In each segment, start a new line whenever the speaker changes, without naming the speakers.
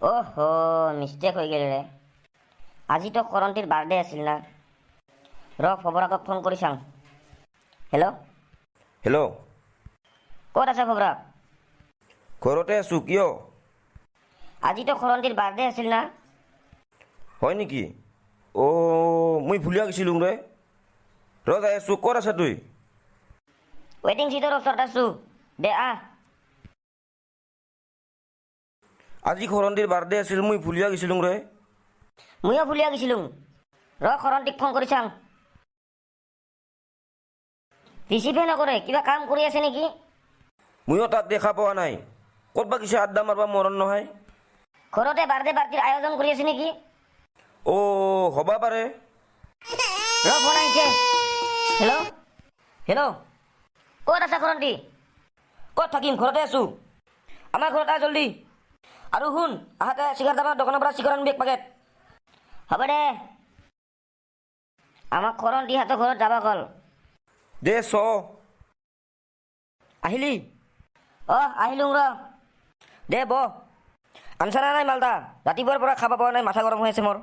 অহ mistake হৈ গেল ৰে। আজিতো কৰণ্টিৰ বাৰ্থডে আছিল না। ৰ ফবৰাকক ফোন কৰি চাওঁ। হেল্ল'
হেল্ল'
ক'ত আছে ফবৰা?
ঘৰতে আছোঁ, কিয়?
আজিতো কৰণ্টিৰ বাৰ্থডে আছিল না।
হয় নেকি? মই ভুলিয়া গৈছিলোঁ ৰে। যাই আছোঁ, ক'ত আছা তুই?
ৱেটিং চিটৰ ওচৰত আছোঁ, দে আহ।
আজি কৰণ্টিৰ বাৰ্থডে আছিল, মই ভুলিয়া গৈছিলোঁ ৰে।
ময়ো ভুলিয়া গৈছিলোঁ। কৰণ্টিক ফোন কৰি চাওঁ। ৰিচিভে নকৰে, কিবা কাম কৰি আছে নেকি?
ময়ো তাক দেখা পোৱা নাই। ক'ত বা কিছু আড্ডা মাৰবা মৰণ নহয়।
ঘৰতে বাৰ্থডে পাৰ্টিৰ আয়োজন কৰি আছে নেকি?
হ'বা পাৰে।
ফোন আহিছে। হেল্ল'
হেল্ল'
ক'ত আছা কৰণ্টি?
ক'ত থাকিম, ঘৰতে আছোঁ। আমাৰ ঘৰত আহ জল্দি। আৰু শুন, আহাতে চিগাৰেট দামৰ দোকানৰ পৰা চিগাৰেট আনিবি এক পেকেট।
হ'ব দে। আমাক কৰণ্টিহঁতৰ ঘৰত যাবা কল।
দে আহিলি?
আহিলোঁ ৰ।
দে বহ। আনচানা নাই মালটা? ৰাতিপুৱাৰ পৰা খাব পোৱা নাই, মাথা গৰম হৈ আছে মোৰ।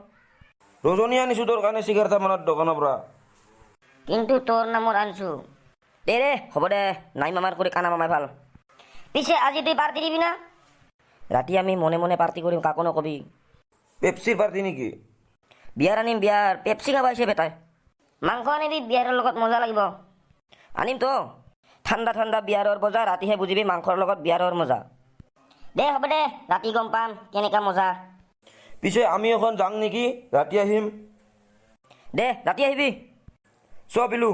ৰজনী আনিছোঁ তোৰ কাৰণে চিগাৰেট মানৰ দোকানৰ পৰা।
কিন্তু তোৰ নামৰ আনছোঁ।
দে হ'ব দে, নাই মামাৰ কৰি কানা মামাই ভাল।
পিছে আজি তুই পাৰ্টি দিবি না?
ৰাতি আমি মনে মনে পাৰ্টি কৰিম, কাকো নকবি। পেপচিৰ পাৰ্টি নেকি? বিয়াৰ আনিম, বিয়াৰ। পেপচি খাব আহিছে বেটাই।
মাংস আনিবি, বিয়াৰৰ লগত মজা লাগিব।
আনিম তো। ঠাণ্ডা ঠাণ্ডা বিয়াৰৰ বজা, ৰাতিহে বুজিবি মাংসৰ লগত বিয়াৰৰ মজা।
দে হ'ব দে, ৰাতি গম পাম কেনেকা মজা।
পিছে আমি এখন যাওঁ নেকি? ৰাতি আহিম। দে ৰাতি আহিবি। পিলু।